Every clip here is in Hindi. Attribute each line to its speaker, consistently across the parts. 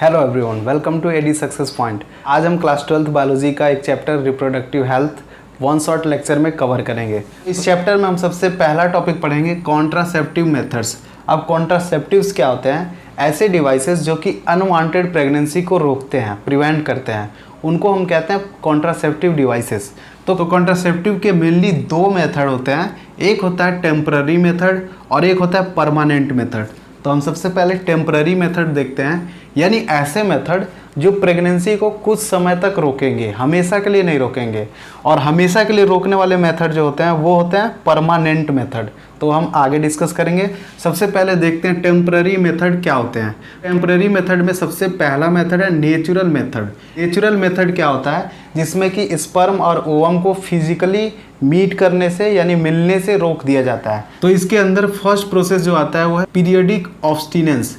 Speaker 1: Hello everyone, welcome to AD success point. आज हम क्लास 12th बायोलॉजी का एक chapter reproductive health one shot lecture में कवर करेंगे। इस चैप्टर में हम सबसे पहला टॉपिक पढ़ेंगे कॉन्ट्रासेप्टिव मेथड्स। अब कॉन्ट्रासेप्टिव्स क्या होते हैं? ऐसे डिवाइसेस जो कि अनवांटेड प्रेगनेंसी को रोकते हैं, प्रिवेंट करते हैं, उनको हम कहते हैं कॉन्ट्रासेप्टिव डिवाइसेस। तो कॉन्ट्रासेप्टिव के मेनली दो मेथड होते हैं, एक होता है टेम्पररी मेथड और एक होता है परमानेंट मेथड। तो हम सबसे पहले टेम्पररी मेथड देखते हैं, यानी ऐसे मेथड जो प्रेगनेंसी को कुछ समय तक रोकेंगे, हमेशा के लिए नहीं रोकेंगे। और हमेशा के लिए रोकने वाले मेथड जो होते हैं वो होते हैं परमानेंट मेथड। तो हम आगे डिस्कस करेंगे। सबसे पहले देखते हैं टेम्पररी मेथड क्या होते हैं। टेम्पररी मेथड में सबसे पहला मेथड है नेचुरल मेथड। नेचुरल मेथड क्या होता है? जिसमें कि स्पर्म और ओवम को फिजिकली मीट करने से यानी मिलने से रोक दिया जाता है। तो इसके अंदर फर्स्ट प्रोसेस जो आता है वो है पीरियडिक ऑब्स्टिनेंस।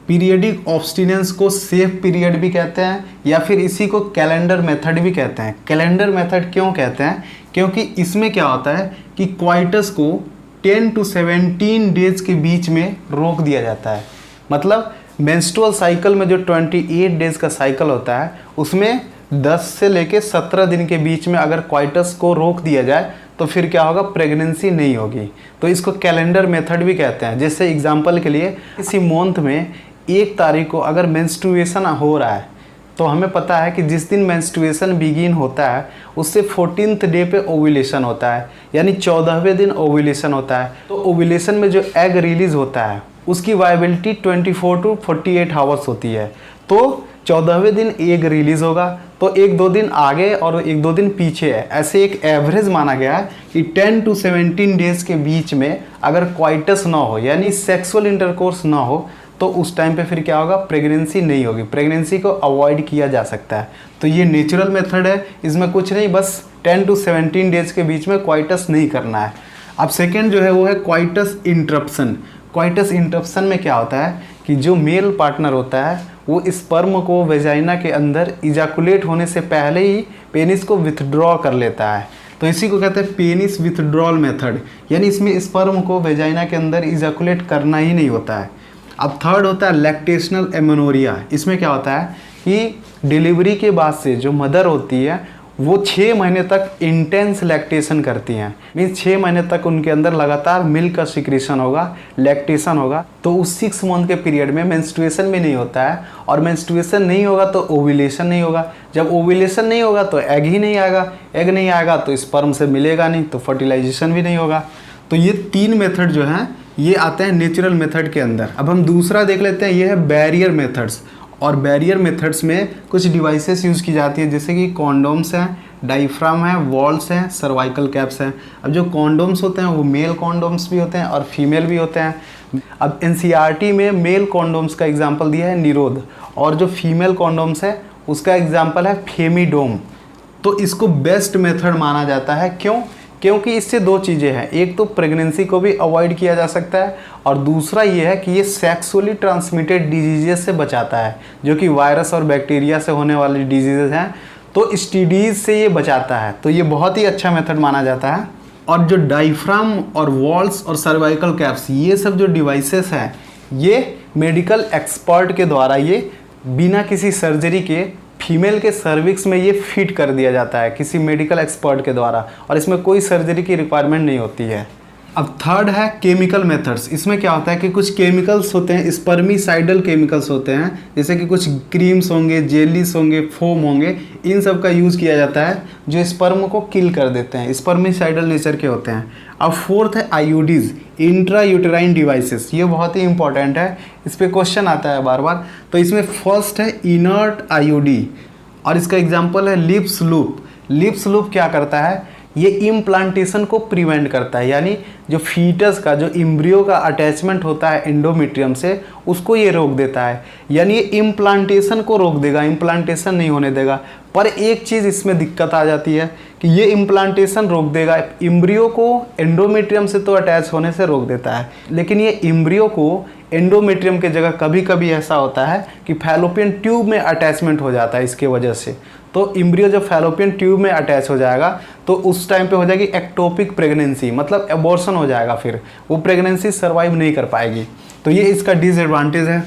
Speaker 1: पीरियडिक ऑब्स्टिनेंस को सेफ पीरियड भी कहते हैं या फिर इसी को कैलेंडर मेथड भी कहते हैं। कैलेंडर मेथड क्यों कहते हैं? क्योंकि इसमें क्या होता है कि क्वाइटस को 10 to 17 डेज के बीच में रोक दिया जाता है। मतलब मेंस्ट्रुअल साइकिल में जो 28 डेज का साइकिल होता है उसमें 10 से लेके 17 दिन के बीच में अगर क्वाइटस को रोक दिया जाए तो फिर क्या होगा? प्रेगनेंसी नहीं होगी। तो इसको कैलेंडर मेथड भी कहते हैं। जैसे एग्जांपल के लिए किसी मंथ में 1 तारीख को अगर मेंस्ट्रुएशन हो रहा है तो हमें पता है कि जिस दिन मेंस्ट्रुएशन बिगिन होता है उससे 14th डे पे ओव्यूलेशन होता है, यानी 14वें दिन ओव्यूलेशन होता है। तो ओव्यूलेशन में जो एग रिलीज होता है उसकी वायबिलिटी 24 to 48 आवर्स होती है। तो 14वें दिन एग रिलीज होगा, तो 1-2 दिन आगे और 1-2 दिन पीछे है। ऐसे एक एवरेज माना गया है कि 10 to 17 डेज के बीच में अगर क्वाइटस ना हो यानी सेक्सुअल इंटरकोर्स ना हो तो उस टाइम पे फिर क्या होगा? प्रेगनेंसी नहीं होगी। प्रेगनेंसी को अवॉइड किया जा सकता है। तो ये नेचुरल मेथड है, इसमें कुछ नहीं, बस 10 to 17 डेज के बीच में क्वाइटस नहीं करना है। अब सेकेंड जो है वो है क्वाइटस इंटरप्शन। क्वाइटस इंटरप्शन में क्या होता है कि जो मेल पार्टनर होता है वो स्पर्म को वेजाइना के अंदर इजाकुलेट होने से पहले ही पेनिस को विथड्रॉ कर लेता है। तो इसी को कहते हैं पेनिस विथड्रॉल मेथड, यानी इसमें स्पर्म को वेजाइना के अंदर इजाकुलेट करना ही नहीं होता है। अब थर्ड होता है लैक्टेशनल एमेनोरिया। इसमें क्या होता है कि डिलीवरी के बाद से जो मदर होती है वो 6 महीने तक इंटेंस लैक्टेशन करती हैं। मीन्स 6 महीने तक उनके अंदर लगातार मिल्क का सिक्रीशन होगा, लैक्टेशन होगा। तो उस 6 मंथ के पीरियड में मेंस्ट्रुएशन भी नहीं होता है, और मेंस्ट्रुएशन नहीं होगा तो ओव्यूलेशन नहीं होगा। जब ओव्यूलेशन नहीं होगा तो एग ही नहीं आएगा, एग नहीं आएगा तो स्पर्म से मिलेगा नहीं, तो फर्टिलाइजेशन भी नहीं होगा। तो ये 3 मेथड जो हैं ये आते हैं नेचुरल मेथड के अंदर। अब हम दूसरा देख लेते हैं, ये है बैरियर मेथड्स। और बैरियर मेथड्स में कुछ डिवाइसेस यूज़ की जाती है, जैसे कि कॉन्डोम्स हैं, डायफ्राम है, वॉल्स हैं, सर्वाइकल कैप्स हैं। अब जो कॉन्डोम्स होते हैं वो मेल कॉन्डोम्स भी होते हैं और फीमेल भी होते हैं। अब एनसीईआरटी में मेल कॉन्डोम्स का एग्जाम्पल दिया है निरोध, और जो फीमेल कॉन्डोम्स है उसका एग्जाम्पल है फेमिडोम। तो इसको बेस्ट मेथड माना जाता है। क्यों? क्योंकि इससे 2 चीज़ें हैं, एक तो प्रेगनेंसी को भी अवॉइड किया जा सकता है और दूसरा ये है कि ये सेक्सुअली ट्रांसमिटेड डिजीजेस से बचाता है, जो कि वायरस और बैक्टीरिया से होने वाली डिजीजेस हैं। तो एसटीडीज से ये बचाता है। तो ये बहुत ही अच्छा मेथड माना जाता है। और जो डायफ्राम और वॉल्स और सर्वाइकल कैप्स, ये सब जो डिवाइसेस हैं ये मेडिकल एक्सपर्ट के द्वारा ये बिना किसी सर्जरी के फीमेल के सर्विक्स में ये फिट कर दिया जाता है किसी मेडिकल एक्सपर्ट के द्वारा, और इसमें कोई सर्जरी की रिक्वायरमेंट नहीं होती है। अब थर्ड है केमिकल मेथड्स। इसमें क्या होता है कि कुछ केमिकल्स होते हैं, स्पर्मिसाइडल केमिकल्स होते हैं, जैसे कि कुछ क्रीम्स होंगे, जेलीस होंगे, फोम होंगे, इन सब का यूज़ किया जाता है जो स्पर्म को किल कर देते हैं, स्पर्मिसाइडल नेचर के होते हैं। अब फोर्थ है आईयूडीज, इंट्रा यूटेराइन डिवाइसेस। ये बहुत ही इंपॉर्टेंट है, इस पर क्वेश्चन आता है बार बार। तो इसमें फर्स्ट है इनर्ट आईयूडी, और इसका एग्जाम्पल है लिप्स लूप। लिप्स लूप क्या करता है? ये इम्प्लांटेशन को प्रिवेंट करता है, यानी जो फीटस का, जो एम्ब्रियो का अटैचमेंट होता है एंडोमेट्रियम से, उसको ये रोक देता है। यानी ये इम्प्लांटेशन को रोक देगा, इम्प्लांटेशन नहीं होने देगा। पर एक चीज़ इसमें दिक्कत आ जाती है कि ये इम्प्लांटेशन रोक देगा, एम्ब्रियो को एंडोमेट्रियम से तो अटैच होने से रोक देता है, लेकिन ये एम्ब्रियो को एंडोमेट्रियम के जगह कभी कभी ऐसा होता है कि फैलोपियन ट्यूब में अटैचमेंट हो जाता है इसके वजह से। तो एम्ब्रियो जब फैलोपियन ट्यूब में अटैच हो जाएगा तो उस टाइम पे हो जाएगी एक्टोपिक प्रेगनेंसी, मतलब एबॉर्शन हो जाएगा, फिर वो प्रेगनेंसी सर्वाइव नहीं कर पाएगी। तो ये इसका डिसएडवांटेज है।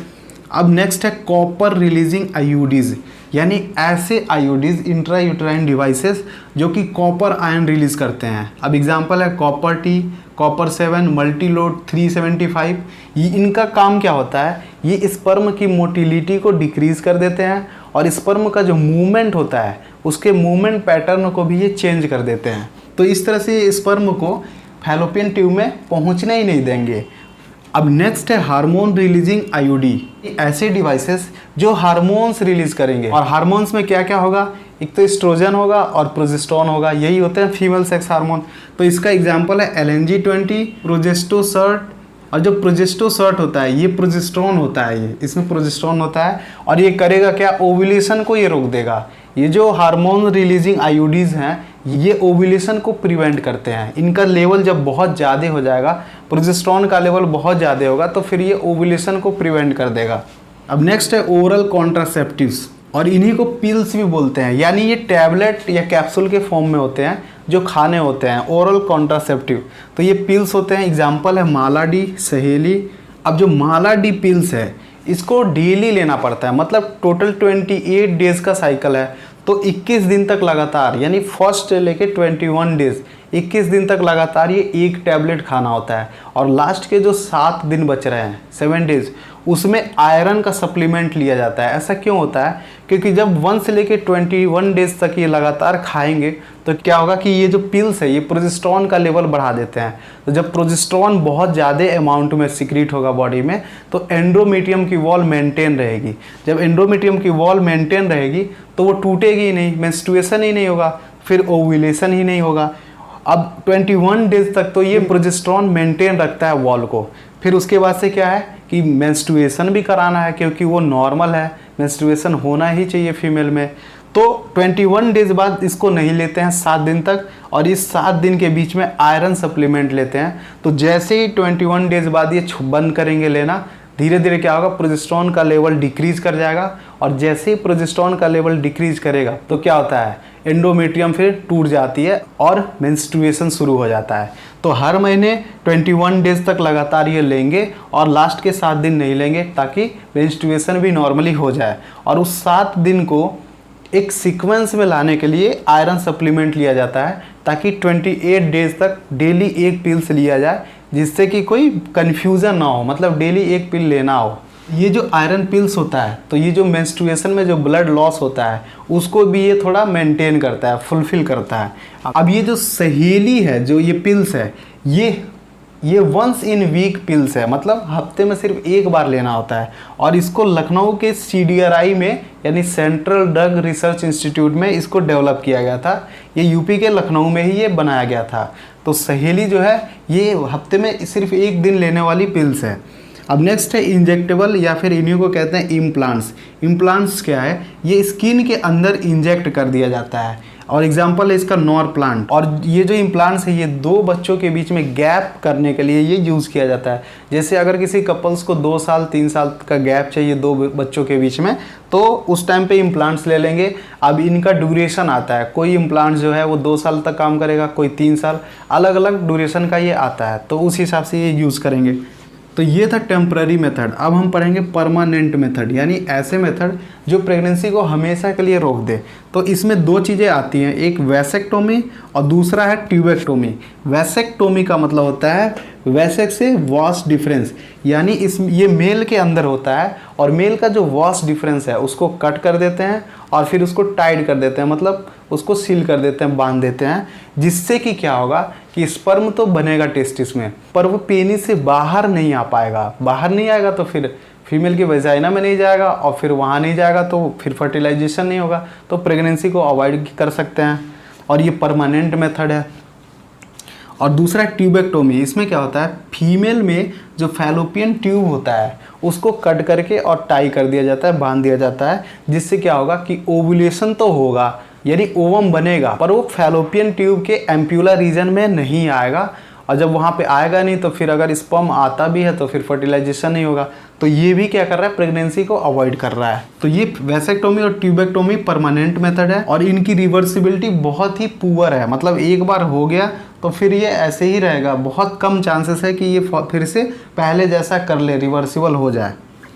Speaker 1: अब नेक्स्ट है कॉपर रिलीजिंग आईयूडीज, यानी ऐसे आईयूडीज इंट्रा यूट्राइन डिवाइसेस जो कि कॉपर आयन रिलीज करते हैं। अब एग्जांपल है कॉपर टी, कॉपर 7, मल्टीलोड 375। ये इनका काम क्या होता है, ये स्पर्म की मोटिलिटी को डिक्रीज कर देते हैं और स्पर्म का जो मूवमेंट होता है उसके मूवमेंट पैटर्न को भी ये चेंज कर देते हैं। तो इस तरह से ये स्पर्म को फैलोपियन ट्यूब में पहुंचने ही नहीं देंगे। अब नेक्स्ट है हार्मोन रिलीजिंग आईयूडी, ऐसे डिवाइसेस जो हार्मोन्स रिलीज करेंगे। और हार्मोन्स में क्या क्या होगा, एक तो एस्ट्रोजन होगा और प्रोजेस्टेरोन होगा, यही होते हैं फीमेल सेक्स हार्मोन। तो इसका एग्जांपल है LNG-20, प्रोजेस्टोसर्ट। और जो प्रोजेस्टोसर्ट होता है ये प्रोजेस्टेरोन होता है, ये इसमें प्रोजेस्टेरोन होता है और ये करेगा क्या, ओव्यूलेशन को ये रोक देगा। ये जो हार्मोन रिलीजिंग आईयूडीज हैं ये ओव्यूलेशन को प्रिवेंट करते हैं। इनका लेवल जब बहुत ज़्यादा हो जाएगा, प्रोजेस्टेरोन का लेवल बहुत ज़्यादा होगा, तो फिर ये ओव्यूलेशन को प्रिवेंट कर देगा। अब नेक्स्ट है ओरल कॉन्ट्रासेप्टिव्स, और इन्हीं को पिल्स भी बोलते हैं, यानी ये टैबलेट या कैप्सूल के फॉर्म में होते हैं जो खाने होते हैं, ओरल कॉन्ट्रासेप्टिव। तो ये पिल्स होते हैं, एग्जाम्पल है माला डी, सहेली। अब जो माला डी पिल्स है इसको डेली लेना पड़ता है, मतलब टोटल 28 डेज का साइकिल है, तो 21 दिन तक लगातार, यानी फर्स्ट से लेके 21 डेज 21 दिन तक लगातार ये एक टैबलेट खाना होता है। और लास्ट के जो 7 दिन बच रहे हैं, 7 डेज, उसमें आयरन का सप्लीमेंट लिया जाता है। ऐसा क्यों होता है, क्योंकि जब 1 से लेके 21 डेज तक ये लगातार खाएंगे तो क्या होगा कि ये जो पिल्स है ये प्रोजेस्टेरोन का लेवल बढ़ा देते हैं। तो जब प्रोजेस्टेरोन बहुत ज़्यादा अमाउंट में सिक्रीट होगा बॉडी में तो एंडोमेट्रियम की वॉल मेंटेन रहेगी। जब एंडोमेट्रियम की वॉल मेंटेन रहेगी तो वो टूटेगी ही नहीं, मेंस्ट्रुएशन ही नहीं होगा, फिर ओव्यूलेशन ही नहीं होगा। अब 21 डेज तक तो ये प्रोजेस्टेरोन मेंटेन रखता है वॉल को। फिर उसके बाद से क्या है कि मेंस्ट्रुएशन भी कराना है, क्योंकि वो नॉर्मल है, मेंस्ट्रुएशन होना ही चाहिए फीमेल में। तो 21 डेज बाद इसको नहीं लेते हैं 7 दिन तक, और इस 7 दिन के बीच में आयरन सप्लीमेंट लेते हैं। तो जैसे ही 21 डेज बाद ये बंद करेंगे लेना, धीरे धीरे क्या होगा, प्रोजेस्टेरोन का लेवल डिक्रीज कर जाएगा। और जैसे ही प्रोजेस्टेरोन का लेवल डिक्रीज करेगा तो क्या होता है, एंडोमेट्रियम फिर टूट जाती है और मेंस्ट्रुएशन शुरू हो जाता है। तो हर महीने 21 डेज तक लगातार ये लेंगे और लास्ट के 7 दिन नहीं लेंगे, ताकि मेंस्ट्रुएशन भी नॉर्मली हो जाए। और उस 7 दिन को एक सीक्वेंस में लाने के लिए आयरन सप्लीमेंट लिया जाता है, ताकि 28 डेज तक डेली एक पिल्स लिया जाए, जिससे कि कोई कन्फ्यूज़न ना हो, मतलब डेली एक पिल लेना हो। ये जो आयरन पिल्स होता है तो ये जो मेंस्ट्रुएशन में जो ब्लड लॉस होता है उसको भी ये थोड़ा मेंटेन करता है, फुलफिल करता है। अब ये जो सहेली है, जो ये पिल्स है, ये वंस इन वीक पिल्स है, मतलब हफ्ते में सिर्फ एक बार लेना होता है। और इसको लखनऊ के CDRI में, यानी सेंट्रल ड्रग रिसर्च इंस्टीट्यूट में इसको डेवलप किया गया था। ये यूपी के लखनऊ में ही ये बनाया गया था। तो सहेली जो है ये हफ्ते में सिर्फ एक दिन लेने वाली पिल्स है। अब नेक्स्ट है इंजेक्टेबल, या फिर इन्हीं को कहते हैं इम्प्लांट्स। इम्प्लांट्स क्या है, ये स्किन के अंदर इंजेक्ट कर दिया जाता है। और एग्जांपल है इसका नॉर प्लांट। और ये जो इम्प्लांट्स है ये 2 बच्चों के बीच में गैप करने के लिए ये यूज़ किया जाता है। जैसे अगर किसी कपल्स को 2 साल 3 साल का गैप चाहिए 2 बच्चों के बीच में, तो उस टाइम पे इम्प्लांट्स ले लेंगे। अब इनका ड्यूरेशन आता है, कोई इम्प्लांट्स जो है वो 2 साल तक काम करेगा, कोई 3 साल, अलग अलग ड्यूरेशन का ये आता है, तो उस हिसाब से ये यूज़ करेंगे। तो ये था टेम्पररी मेथड। अब हम पढ़ेंगे परमानेंट मेथड, यानी ऐसे मेथड जो प्रेगनेंसी को हमेशा के लिए रोक दे। तो इसमें 2 चीज़ें आती हैं, एक वैसेक्टोमी और दूसरा है ट्यूबेक्टोमी। वैसेक्टोमी का मतलब होता है वैसेक से वॉस डिफरेंस, यानी ये मेल के अंदर होता है और मेल का जो वॉस डिफरेंस है उसको कट कर देते हैं और फिर उसको टाइट कर देते हैं, मतलब उसको सील कर देते हैं, बांध देते हैं, जिससे कि क्या होगा कि स्पर्म तो बनेगा टेस्टिस में, पर वो पेनिस से बाहर नहीं आ पाएगा। बाहर नहीं आएगा तो फिर फीमेल की वजाइना में नहीं जाएगा, और फिर वहाँ नहीं जाएगा तो फिर फर्टिलाइजेशन नहीं होगा, तो प्रेगनेंसी को अवॉइड कर सकते हैं। और ये परमानेंट मेथड है। और दूसरा ट्यूबेक्टोमी, इसमें क्या होता है, फीमेल में जो फैलोपियन ट्यूब होता है उसको कट करके और टाई कर दिया जाता है, बांध दिया जाता है, जिससे क्या होगा कि ओव्यूलेशन तो होगा, यानी ओवम बनेगा, पर वो फैलोपियन ट्यूब के एम्प्यूला रीजन में नहीं आएगा। और जब वहाँ पे आएगा नहीं तो फिर अगर स्पर्म आता भी है तो फिर फर्टिलाइजेशन नहीं होगा। तो ये भी क्या कर रहा है, प्रेगनेंसी को अवॉइड कर रहा है। तो ये वैसेक्टोमी और ट्यूबेक्टोमी परमानेंट मेथड है और इनकी रिवर्सिबिलिटी बहुत ही पुअर है, मतलब एक बार हो गया तो फिर ये ऐसे ही रहेगा, बहुत कम चांसेस है कि ये फिर से पहले जैसा कर ले, रिवर्सिबल हो जाए।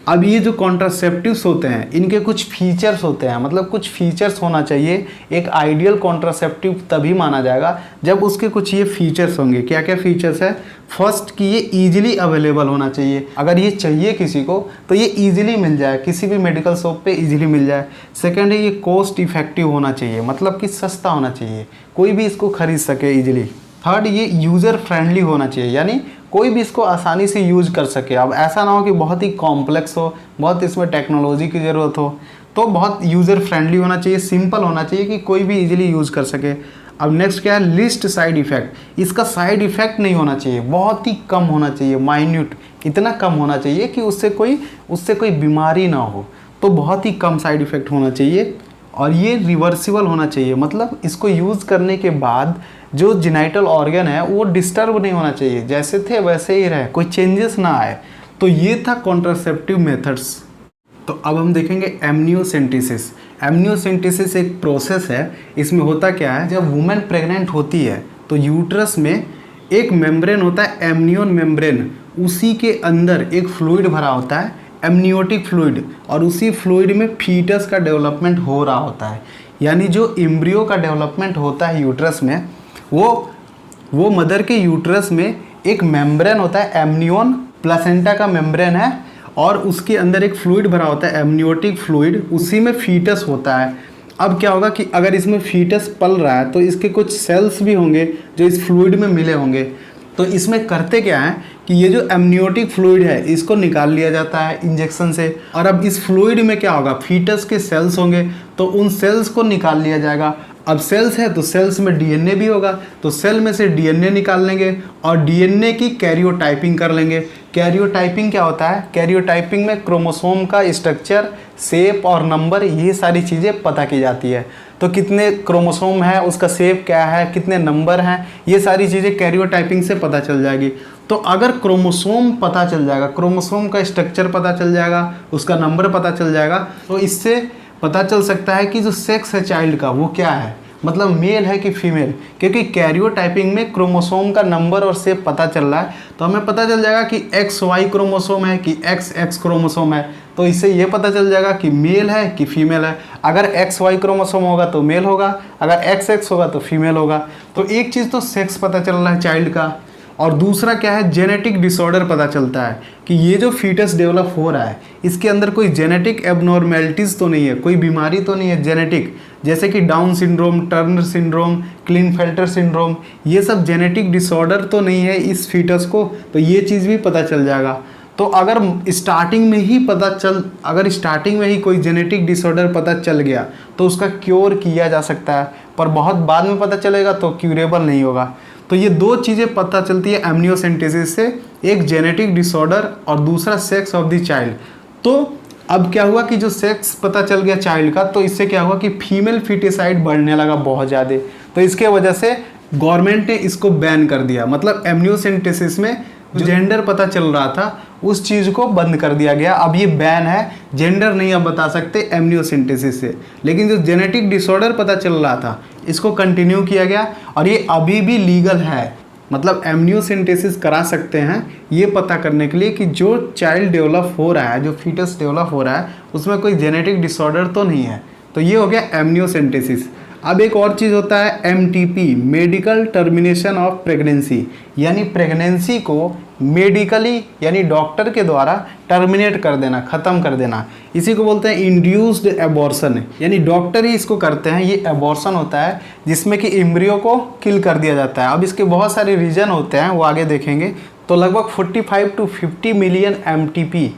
Speaker 1: अब ये जो कॉन्ट्रासेप्टिव्स होते हैं इनके कुछ फीचर्स होते हैं, मतलब कुछ फीचर्स होना चाहिए। एक आइडियल कॉन्ट्रासेप्टिव तभी माना जाएगा जब उसके कुछ ये फीचर्स होंगे। क्या क्या फीचर्स है? फर्स्ट कि ये ईजिली अवेलेबल होना चाहिए। अगर ये चाहिए किसी को तो ये ईजिली मिल जाए, किसी भी मेडिकल शॉप पे ईजिली मिल जाए। सेकेंड है ये कॉस्ट इफेक्टिव होना चाहिए, मतलब कि सस्ता होना चाहिए, कोई भी इसको खरीद सके ईजिली। थर्ड ये यूज़र फ्रेंडली होना चाहिए, यानी कोई भी इसको आसानी से यूज़ कर सके। अब ऐसा ना हो कि बहुत ही कॉम्प्लेक्स हो, बहुत इसमें टेक्नोलॉजी की ज़रूरत हो, तो बहुत यूज़र फ्रेंडली होना चाहिए, सिंपल होना चाहिए कि कोई भी इजीली यूज़ कर सके। अब नेक्स्ट क्या है? List side effect. इसका साइड इफ़ेक्ट नहीं होना चाहिए, बहुत ही कम होना चाहिए, माइन्यूट, इतना कम होना चाहिए कि उससे कोई बीमारी ना हो, तो बहुत ही कम साइड इफ़ेक्ट होना चाहिए। और ये रिवर्सिबल होना चाहिए, मतलब इसको यूज़ करने के बाद जो जेनिटल ऑर्गन है वो डिस्टर्ब नहीं होना चाहिए, जैसे थे वैसे ही रहे, कोई चेंजेस ना आए। तो ये था कॉन्ट्रासेप्टिव मेथड्स। तो अब हम देखेंगे एमनियोसेंटेसिस। एमनियोसेंटेसिस एक प्रोसेस है। इसमें होता क्या है, जब वुमेन प्रेग्नेंट होती है तो यूट्रस में एक मेम्ब्रेन होता है, एमनियोन मेम्ब्रेन, उसी के अंदर एक फ्लूइड भरा होता है, एमनियोटिक फ्लूइड, और उसी फ्लूइड में फीटस का डेवलपमेंट हो रहा होता है। यानी जो एम्ब्रियो का डेवलपमेंट होता है यूट्रस में, वो मदर के यूट्रस में एक मेम्ब्रेन होता है, एमनियोन, प्लासेंटा का मेम्ब्रेन है, और उसके अंदर एक फ्लूइड भरा होता है, एमनियोटिक फ्लूइड, उसी में फीटस होता है। अब क्या होगा कि अगर इसमें फीटस पल रहा है तो इसके कुछ सेल्स भी होंगे जो इस फ्लूइड में मिले होंगे। तो इसमें करते क्या है कि ये जो एमनियोटिक फ्लूइड है इसको निकाल लिया जाता है इंजेक्शन से, और अब इस फ्लूइड में क्या होगा, फीटस के सेल्स होंगे, तो उन सेल्स को निकाल लिया जाएगा। अब सेल्स है तो सेल्स में डीएनए भी होगा, तो सेल में से डीएनए निकाल लेंगे और डीएनए की कैरियोटाइपिंग कर लेंगे। कैरियोटाइपिंग क्या होता है? कैरियोटाइपिंग में क्रोमोसोम का स्ट्रक्चर, शेप और नंबर, ये सारी चीज़ें पता की जाती है। तो कितने क्रोमोसोम है, उसका शेप क्या है, कितने नंबर हैं, ये सारी चीज़ें कैरियोटाइपिंग से पता चल जाएगी। तो अगर क्रोमोसोम पता चल जाएगा, क्रोमोसोम का स्ट्रक्चर पता चल जाएगा, उसका नंबर पता चल जाएगा, तो इससे पता चल सकता है कि जो सेक्स है चाइल्ड का वो क्या है, मतलब मेल है कि फीमेल। क्योंकि कैरियोटाइपिंग में क्रोमोसोम का नंबर और शेप पता चल रहा है, तो हमें पता चल जाएगा कि XY क्रोमोसोम है कि XX क्रोमोसोम है। तो इससे ये पता चल जाएगा कि मेल है कि फीमेल है। अगर XY क्रोमोसोम होगा तो मेल होगा, अगर XX होगा तो फीमेल होगा। तो एक चीज़ तो सेक्स पता चल रहा है चाइल्ड का, और दूसरा क्या है, जेनेटिक डिसऑर्डर पता चलता है कि ये जो फीटस डेवलप हो रहा है इसके अंदर कोई जेनेटिक एबनॉर्मेलिटीज़ तो नहीं है, कोई बीमारी तो नहीं है जेनेटिक, जैसे कि down syndrome, Turner syndrome, Klinefelter syndrome, ये सब जेनेटिक डिसऑर्डर तो नहीं है इस फीटस को, तो ये चीज़ भी पता चल जाएगा। तो अगर स्टार्टिंग में ही कोई जेनेटिक डिसऑर्डर पता चल गया तो उसका क्योर किया जा सकता है, पर बहुत बाद में पता चलेगा तो क्यूरेबल नहीं होगा। तो ये दो चीज़ें पता चलती है एमनियोसेंटेसिस से, एक जेनेटिक डिसऑर्डर और दूसरा सेक्स ऑफ द चाइल्ड। तो अब क्या हुआ कि जो सेक्स पता चल गया चाइल्ड का, तो इससे क्या हुआ कि फीमेल फीटिसाइड बढ़ने लगा बहुत ज़्यादा। तो इसके वजह से गवर्नमेंट ने इसको बैन कर दिया, मतलब एमनियोसेंटेसिस में जो जेंडर पता चल रहा था उस चीज़ को बंद कर दिया गया। अब ये बैन है, जेंडर नहीं अब बता सकते एमनियोसेंटेसिस से, लेकिन जो जेनेटिक डिसऑर्डर पता चल रहा था इसको कंटिन्यू किया गया, और ये अभी भी लीगल है, मतलब एमनियोसेंटेसिस करा सकते हैं ये पता करने के लिए कि जो चाइल्ड डेवलप हो रहा है, जो फीटस डेवलप हो रहा है, उसमें कोई जेनेटिक डिसऑर्डर तो नहीं है। तो ये हो गया एमनियोसेंटेसिस। अब एक और चीज़ होता है MTP, medical termination of pregnancy, यानी प्रेगनेंसी को मेडिकली यानी डॉक्टर के द्वारा टर्मिनेट कर देना, ख़त्म कर देना। इसी को बोलते हैं इंड्यूस्ड एबॉर्शन, यानी डॉक्टर ही इसको करते हैं। ये एबॉर्शन होता है जिसमें कि एम्ब्रियो को किल कर दिया जाता है। अब इसके बहुत सारे रीज़न होते हैं, वो आगे देखेंगे। तो लगभग 45 to 50 मिलियन MTP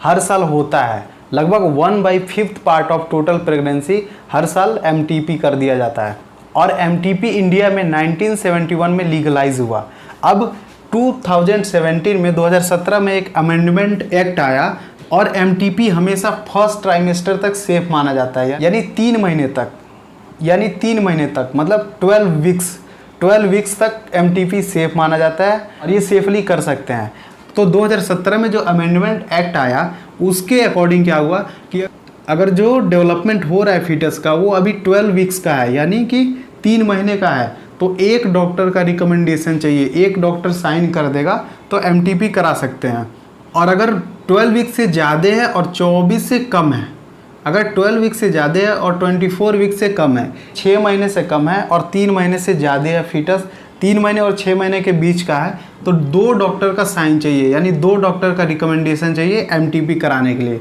Speaker 1: हर साल होता है, लगभग 1/5 पार्ट ऑफ टोटल प्रेगनेंसी हर साल MTP कर दिया जाता है। और MTP इंडिया में 1971 में लीगलाइज हुआ। अब 2017 में एक अमेंडमेंट एक्ट आया और MTP हमेशा फर्स्ट ट्राइमेस्टर तक सेफ माना जाता है, यानी 3 महीने तक, मतलब 12 वीक्स तक MTP सेफ माना जाता है और ये सेफली कर सकते हैं। तो 2017 में जो अमेंडमेंट एक्ट आया उसके अकॉर्डिंग क्या हुआ कि अगर जो डेवलपमेंट हो रहा है फीटस का वो अभी 12 वीक्स का है, यानी कि 3 महीने का है, तो एक डॉक्टर का रिकमेंडेशन चाहिए, एक डॉक्टर साइन कर देगा तो MTP करा सकते हैं। और अगर 12 वीक से ज़्यादा है और 24 से कम है, अगर 12 वीक से ज़्यादा है और 24 वीक से कम है, 6 महीने से कम है और 3 महीने से ज़्यादा है फीटस, 3 महीने और 6 महीने के बीच का है, तो 2 डॉक्टर का साइन चाहिए, यानी 2 डॉक्टर का रिकमेंडेशन चाहिए एमटीपी कराने के लिए।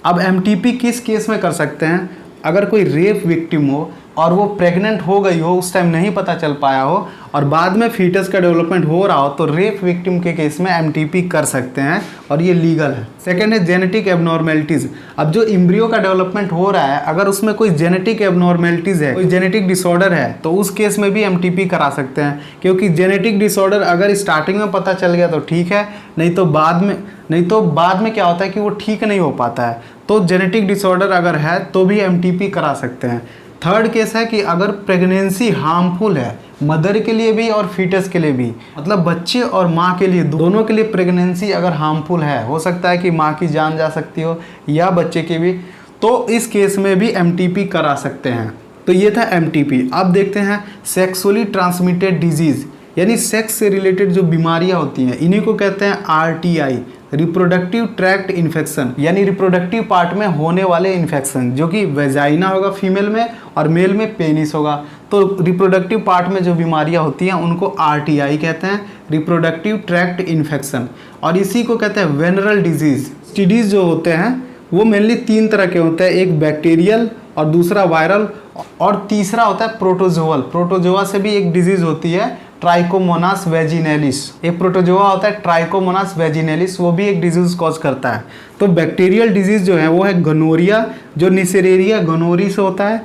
Speaker 1: अब एमटीपी किस केस में कर सकते हैं? अगर कोई रेप विक्टिम हो और वो प्रेग्नेंट हो गई हो, उस टाइम नहीं पता चल पाया हो और बाद में फीटस का डेवलपमेंट हो रहा हो, तो रेप विक्टिम के केस में एमटीपी कर सकते हैं और ये लीगल है। सेकेंड है जेनेटिक एबनॉर्मेलिटीज़। अब जो एम्ब्रियो का डेवलपमेंट हो रहा है, अगर उसमें कोई जेनेटिक एबनॉर्मेलिटीज़ है, कोई जेनेटिक डिसऑर्डर है, तो उस केस में भी एमटीपी करा सकते हैं, क्योंकि जेनेटिक डिसऑर्डर अगर स्टार्टिंग में पता चल गया तो ठीक है, नहीं तो बाद में क्या होता है कि वो ठीक नहीं हो पाता है। तो जेनेटिक डिसऑर्डर अगर है तो भी एमटीपी करा सकते हैं। थर्ड केस है कि अगर प्रेगनेंसी हार्मफुल है मदर के लिए भी और फीटस के लिए भी, मतलब बच्चे और माँ के लिए, दोनों के लिए प्रेगनेंसी अगर हार्मफुल है, हो सकता है कि माँ की जान जा सकती हो या बच्चे की भी, तो इस केस में भी एमटीपी करा सकते हैं। तो ये था एमटीपी। अब देखते हैं सेक्सुअली ट्रांसमिटेड डिजीज़, यानी सेक्स से रिलेटेड जो बीमारियां होती हैं, इन्हीं को कहते हैं आरटीआई, रिप्रोडक्टिव ट्रैक्ट इन्फेक्शन, यानी रिप्रोडक्टिव पार्ट में होने वाले इन्फेक्शन, जो कि वेजाइना होगा फीमेल में और मेल में पेनिस होगा। तो रिप्रोडक्टिव पार्ट में जो बीमारियां होती हैं उनको आरटीआई कहते हैं, रिप्रोडक्टिव ट्रैक्ट इन्फेक्शन। और इसी को कहते हैं वेनरल डिजीज़। स्टीडीज़ जो होते हैं वो मेनली 3 तरह के होते हैं, एक बैक्टीरियल और दूसरा वायरल और तीसरा होता है प्रोटोजोअल। प्रोटोजोआ से भी एक डिजीज़ होती है ट्राइकोमोनास वेजिनेलिस, एक प्रोटोजोआ होता है ट्राइकोमोनास वेजिनेलिस, वो भी एक डिजीज़ कॉज करता है। तो बैक्टीरियल डिजीज़ जो है वो है गनोरिया, जो निसेरेरिया गनोरी से होता है,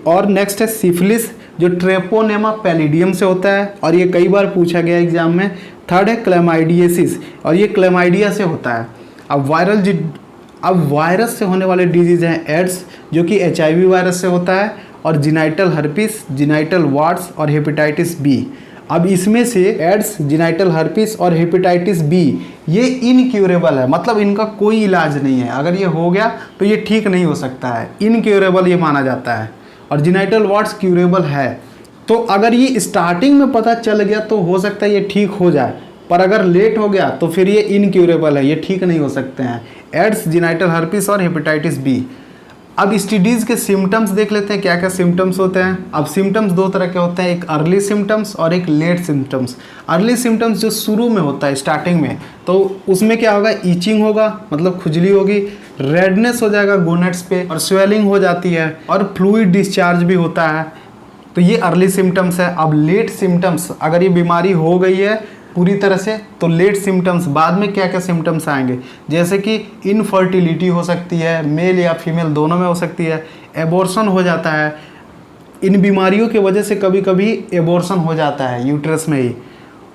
Speaker 1: और नेक्स्ट है सिफिलिस, जो ट्रेपोनेमा पैलिडियम से होता है, और ये कई बार पूछा गया एग्जाम में। थर्ड है क्लेमाइडियसिस, और ये क्लेमाइडिया से होता है। अब वायरस से होने वाले डिजीज़ हैं एड्स, जो कि HIV वायरस से होता है, और जिनाइटल हर्पिस, जिनाइटल वार्ड्स और हेपेटाइटिस बी। अब इसमें से एड्स, जिनाइटल हर्पिस और हेपेटाइटिस बी ये इनक्यूरेबल है, मतलब इनका कोई इलाज नहीं है। अगर ये हो गया तो ये ठीक नहीं हो सकता है, इनक्यूरेबल ये माना जाता है। और जिनाइटल वार्ड्स क्यूरेबल है। तो अगर ये स्टार्टिंग में पता चल गया तो हो सकता है ये ठीक हो जाए, पर अगर लेट हो गया तो फिर ये इनक्यूरेबल है, ये ठीक नहीं हो सकते हैं। एड्स, जिनाइटल हर्पिस और हेपेटाइटिस बी। अब स्टीडीज़ के सिम्टम्स देख लेते हैं, क्या क्या सिम्टम्स होते हैं। अब सिम्टम्स 2 तरह के होते हैं, एक अर्ली सिम्टम्स और एक लेट सिम्टम्स। अर्ली सिम्टम्स जो शुरू में होता है स्टार्टिंग में, तो उसमें क्या होगा, ईचिंग होगा, मतलब खुजली होगी, रेडनेस हो जाएगा गोनेट्स पे, और स्वेलिंग हो जाती है, और फ्लूइड डिस्चार्ज भी होता है। तो ये अर्ली सिम्टम्स है। अब लेट सिम्टम्स, अगर ये बीमारी हो गई है पूरी तरह से, तो लेट सिम्टम्स बाद में क्या क्या सिम्टम्स आएंगे, जैसे कि इनफर्टिलिटी हो सकती है, मेल या फीमेल दोनों में हो सकती है, एबॉर्शन हो जाता है। इन बीमारियों की वजह से कभी कभी एबॉर्शन हो जाता है यूट्रस में ही।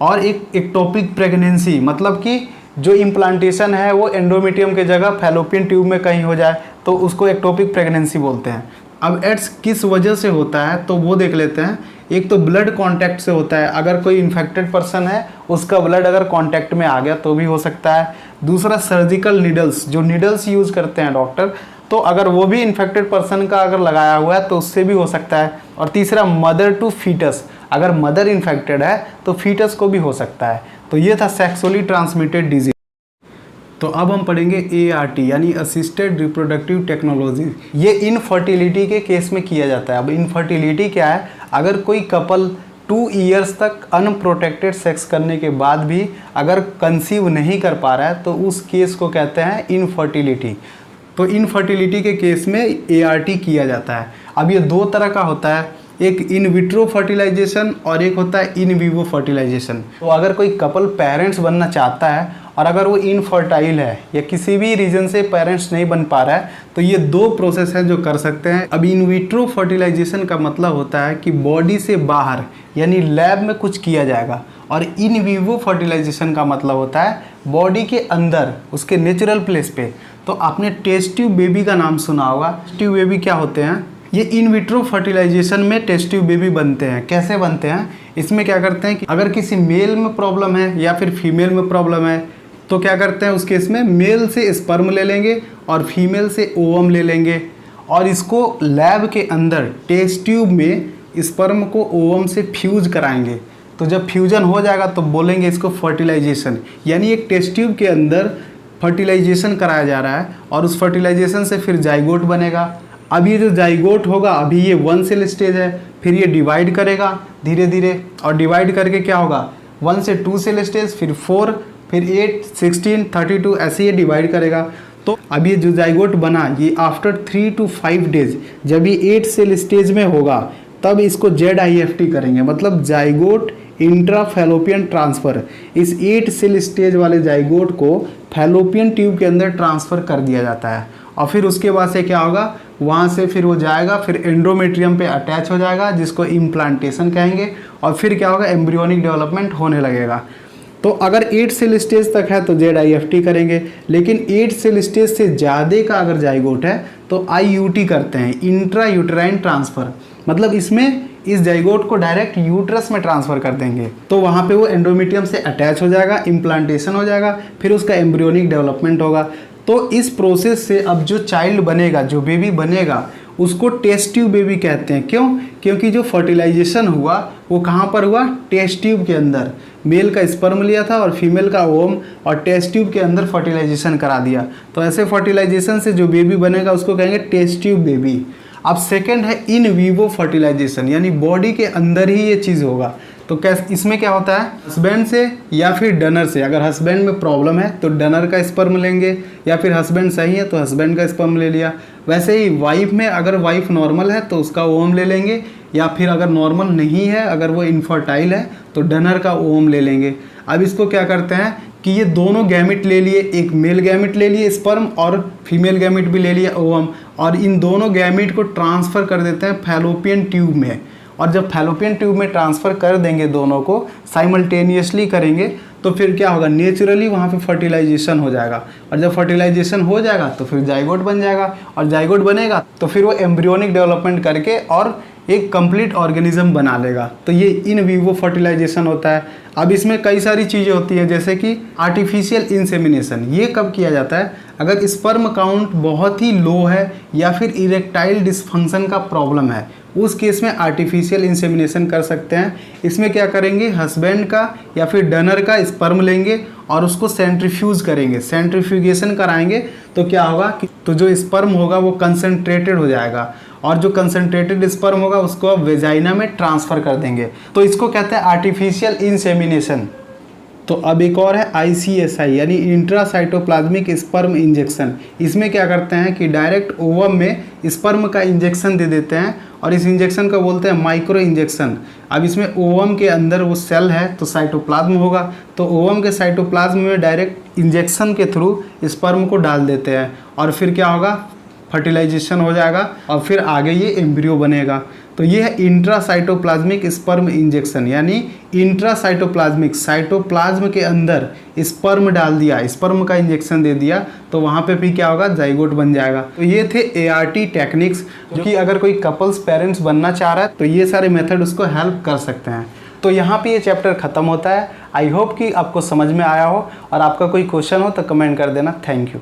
Speaker 1: और एक एक्टोपिक प्रेगनेंसी, मतलब कि जो इम्प्लांटेशन है वो एंडोमेट्रियम के जगह फैलोपियन ट्यूब में कहीं हो जाए, तो उसको एक्टोपिक प्रेगनेंसी बोलते हैं। अब एड्स किस वजह से होता है तो वो देख लेते हैं। एक तो ब्लड कांटेक्ट से होता है, अगर कोई इन्फेक्टेड पर्सन है उसका ब्लड अगर कांटेक्ट में आ गया तो भी हो सकता है। दूसरा सर्जिकल नीडल्स, जो नीडल्स यूज़ करते हैं डॉक्टर, तो अगर वो भी इन्फेक्टेड पर्सन का अगर लगाया हुआ है तो उससे भी हो सकता है। और तीसरा मदर टू फीटस, अगर मदर इन्फेक्टेड है तो फीटस को भी हो सकता है। तो ये था सेक्सुअली ट्रांसमिटेड डिजीज। तो अब हम पढ़ेंगे ART, यानी असिस्टेड रिप्रोडक्टिव टेक्नोलॉजी। ये इनफर्टिलिटी के केस में किया जाता है। अब इनफर्टिलिटी क्या है, अगर कोई कपल 2 ईयर्स तक अनप्रोटेक्टेड सेक्स करने के बाद भी अगर कंसीव नहीं कर पा रहा है तो उस केस को कहते हैं इनफर्टिलिटी। तो इनफर्टिलिटी के केस में ART किया जाता है। अब ये 2 तरह का होता है, एक इन विट्रो फर्टिलाइजेशन और एक होता है इन विवो फर्टिलाइजेशन। तो अगर कोई कपल पेरेंट्स बनना चाहता है और अगर वो इनफर्टाइल है या किसी भी रीज़न से पेरेंट्स नहीं बन पा रहा है, तो ये 2 प्रोसेस हैं जो कर सकते हैं। अब इन विट्रो फर्टिलाइजेशन का मतलब होता है कि बॉडी से बाहर, यानी लैब में कुछ किया जाएगा, और इन विवो फर्टिलाइजेशन का मतलब होता है बॉडी के अंदर, उसके नेचुरल प्लेस पे। तो आपने टेस्ट ट्यूब बेबी का नाम सुना होगा। टेस्ट ट्यूब बेबी क्या होते हैं, ये इन विट्रो फर्टिलाइजेशन में टेस्ट ट्यूब बेबी बनते हैं। कैसे बनते हैं, इसमें क्या करते हैं कि अगर किसी मेल में प्रॉब्लम है या फिर फीमेल में प्रॉब्लम है, तो क्या करते हैं उस केस में मेल से स्पर्म ले लेंगे और फीमेल से ओवम ले लेंगे, और इसको लैब के अंदर टेस्ट ट्यूब में स्पर्म को ओवम से फ्यूज कराएंगे। तो जब फ्यूजन हो जाएगा तो बोलेंगे इसको फर्टिलाइजेशन। यानी एक टेस्ट ट्यूब के अंदर फर्टिलाइजेशन कराया जा रहा है और उस फर्टिलाइजेशन से फिर जाइगोट बनेगा। अब ये जो जाइगोट होगा, अभी ये 1 सेल स्टेज है, फिर ये डिवाइड करेगा धीरे धीरे, और डिवाइड करके क्या होगा 1 से 2 सेल स्टेज, फिर 4, फिर 8, 16, 32, ऐसे ये डिवाइड करेगा। तो अब ये जो जाइगोट बना ये आफ्टर 3 to 5 डेज जब ये 8 सेल स्टेज में होगा तब इसको ZIFT करेंगे, मतलब जाइगोट इंट्रा फैलोपियन ट्रांसफ़र। इस 8 सेल स्टेज वाले जाइगोट को फैलोपियन ट्यूब के अंदर ट्रांसफ़र कर दिया जाता है और फिर उसके बाद से क्या होगा, वहाँ से फिर वो जाएगा, फिर एंडोमेट्रियम पे अटैच हो जाएगा जिसको इम्प्लांटेशन कहेंगे, और फिर क्या होगा एम्ब्रियोनिक डेवलपमेंट होने लगेगा। तो अगर 8 सेल स्टेज तक है तो ZIFT करेंगे, लेकिन 8 सेल स्टेज से ज़्यादा का अगर जाइगोट है तो IUT करते हैं, इंट्रा यूटेराइन ट्रांसफ़र। मतलब इसमें इस जाइगोट को डायरेक्ट यूट्रस में ट्रांसफ़र कर देंगे, तो वहाँ पे वो एंडोमेट्रियम से अटैच हो जाएगा, इम्प्लांटेशन हो जाएगा, फिर उसका एम्ब्रियोनिक डेवलपमेंट होगा। तो इस प्रोसेस से अब जो चाइल्ड बनेगा, जो बेबी बनेगा, उसको टेस्ट ट्यूब बेबी कहते हैं। क्यों? क्योंकि जो फर्टिलाइजेशन हुआ वो कहाँ पर हुआ, टेस्ट ट्यूब के अंदर। मेल का स्पर्म लिया था और फीमेल का ओवम, और टेस्ट ट्यूब के अंदर फर्टिलाइजेशन करा दिया। तो ऐसे फर्टिलाइजेशन से जो बेबी बनेगा उसको कहेंगे टेस्ट ट्यूब बेबी। अब सेकंड है इन वीवो फर्टिलाइजेशन, यानी बॉडी के अंदर ही ये चीज़ होगा। तो कैसे, इसमें क्या होता है, हस्बैंड से या फिर डनर से। अगर हस्बैंड में प्रॉब्लम है तो डनर का स्पर्म लेंगे, या फिर हस्बैंड सही है तो हस्बैंड का स्पर्म ले लिया। वैसे ही वाइफ में, अगर वाइफ नॉर्मल है तो उसका ओवम ले लेंगे, या फिर अगर नॉर्मल नहीं है, अगर वो इनफर्टाइल है तो डनर का ओवम ले लेंगे। अब इसको क्या करते हैं कि ये दोनों गैमिट ले लिए, एक मेल गैमिट ले लिए स्पर्म और फीमेल गैमिट भी ले लिया ओवम, और इन दोनों गैमिट को ट्रांसफ़र कर देते हैं फैलोपियन ट्यूब में। और जब फैलोपियन ट्यूब में ट्रांसफ़र कर देंगे, दोनों को साइमल्टेनियसली करेंगे, तो फिर क्या होगा, नेचुरली वहाँ पे फर्टिलाइजेशन हो जाएगा। और जब फर्टिलाइजेशन हो जाएगा तो फिर जाइगोट बन जाएगा, और जाइगोट बनेगा तो फिर वो एम्ब्रियोनिक डेवलपमेंट करके और एक कंप्लीट ऑर्गेनिज्म बना लेगा। तो ये इन वीवो फर्टिलाइजेशन होता है। अब इसमें कई सारी चीज़ें होती हैं, जैसे कि आर्टिफिशियल इंसेमिनेशन। ये कब किया जाता है, अगर स्पर्म काउंट बहुत ही लो है या फिर इरेक्टाइल डिसफंक्शन का प्रॉब्लम है, उस केस में आर्टिफिशियल इंसेमिनेशन कर सकते हैं। इसमें क्या करेंगे, हस्बैंड का या फिर डनर का स्पर्म लेंगे और उसको सेंट्रीफ्यूज करेंगे, सेंट्रीफ्यूगेशन कराएंगे। तो क्या होगा कि तो जो स्पर्म होगा वो कंसंट्रेटेड हो जाएगा, और जो कंसंट्रेटेड स्पर्म होगा उसको वेजाइना में ट्रांसफ़र कर देंगे। तो इसको कहते हैं आर्टिफिशियल इंसेमिनेशन। तो अब एक और है ICSI, यानी इंट्रासाइटोप्लाज्मिक स्पर्म इंजेक्शन। इसमें क्या करते हैं कि डायरेक्ट ओवम में स्पर्म का इंजेक्शन दे देते हैं, और इस इंजेक्शन को बोलते हैं माइक्रो इंजेक्शन। अब इसमें ओवम के अंदर वो सेल है तो साइटोप्लाज्म होगा, तो ओवम के साइटोप्लाज्म में डायरेक्ट इंजेक्शन के थ्रू स्पर्म को डाल देते हैं, और फिर क्या होगा, फर्टिलाइजेशन हो जाएगा, और फिर आगे ये एम्ब्रियो बनेगा। तो ये है इंट्रासाइटोप्लाज्मिक स्पर्म इंजेक्शन, यानी इंट्रासाइटोप्लाज्मिक, साइटोप्लाज्म के अंदर स्पर्म डाल दिया, स्पर्म का इंजेक्शन दे दिया, तो वहाँ पे भी क्या होगा, जाइगोट बन जाएगा। तो ये थे ART टेक्निक्स, जो कि अगर कोई कपल्स पेरेंट्स बनना चाह रहा है तो ये सारे मेथड उसको हेल्प कर सकते हैं। तो यहाँ पे ये चैप्टर ख़त्म होता है। आई होप कि आपको समझ में आया हो, और आपका कोई क्वेश्चन हो तो कमेंट कर देना। Thank you.